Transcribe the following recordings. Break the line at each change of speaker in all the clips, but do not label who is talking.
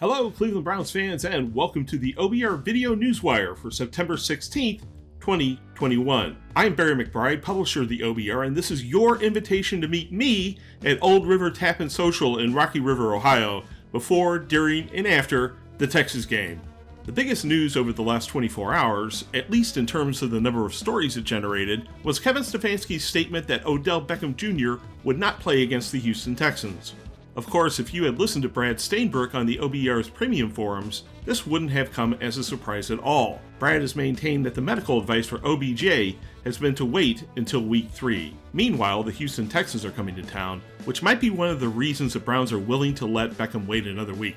Hello, Cleveland Browns fans, and welcome to the OBR Video Newswire for September 16th, 2021. I'm Barry McBride, publisher of the OBR, and this is your invitation to meet me at Old River Tap and Social in Rocky River, Ohio, before, during, and after the Texas game. The biggest news over the last 24 hours, at least in terms of the number of stories it generated, was Kevin Stefanski's statement that Odell Beckham Jr. would not play against the Houston Texans. Of course, if you had listened to Brad Steinberg on the OBR's premium forums, this wouldn't have come as a surprise at all. Brad has maintained that the medical advice for OBJ has been to wait until week 3. Meanwhile, the Houston Texans are coming to town, which might be one of the reasons the Browns are willing to let Beckham wait another week.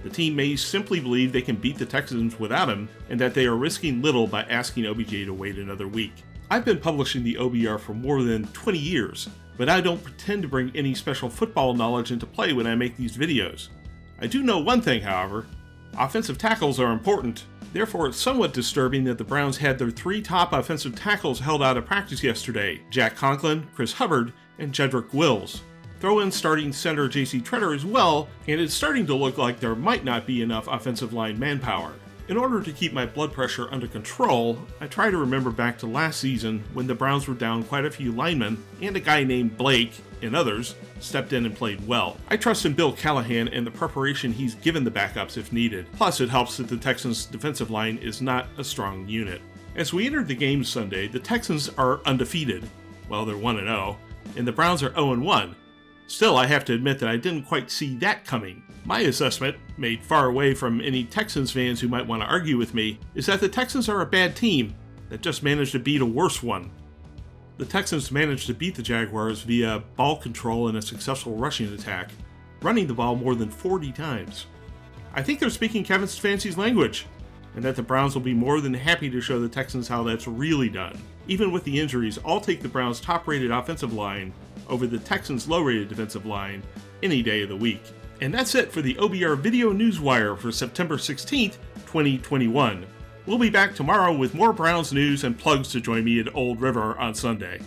The team may simply believe they can beat the Texans without him, and that they are risking little by asking OBJ to wait another week. I've been publishing the OBR for more than 20 years, but I don't pretend to bring any special football knowledge into play when I make these videos. I do know one thing, however. Offensive tackles are important. Therefore, it's somewhat disturbing that the Browns had their 3 top offensive tackles held out of practice yesterday: Jack Conklin, Chris Hubbard, and Jedrick Wills. Throw in starting center J.C. Tretter as well, and it's starting to look like there might not be enough offensive line manpower. In order to keep my blood pressure under control, I try to remember back to last season when the Browns were down quite a few linemen, and a guy named Blake, and others, stepped in and played well. I trust in Bill Callahan and the preparation he's given the backups if needed. Plus, it helps that the Texans' defensive line is not a strong unit. As we entered the game Sunday, the Texans are undefeated. Well, they're 1-0, and the Browns are 0-1. Still, I have to admit that I didn't quite see that coming. My assessment, made far away from any Texans fans who might want to argue with me, is that the Texans are a bad team that just managed to beat a worse one. The Texans managed to beat the Jaguars via ball control and a successful rushing attack, running the ball more than 40 times. I think they're speaking Kevin Stefanski's language, and that the Browns will be more than happy to show the Texans how that's really done. Even with the injuries, I'll take the Browns' top-rated offensive line over the Texans' low-rated defensive line any day of the week. And that's it for the OBR Video Newswire for September 16th, 2021. We'll be back tomorrow with more Browns news and plugs to join me at Old River on Sunday.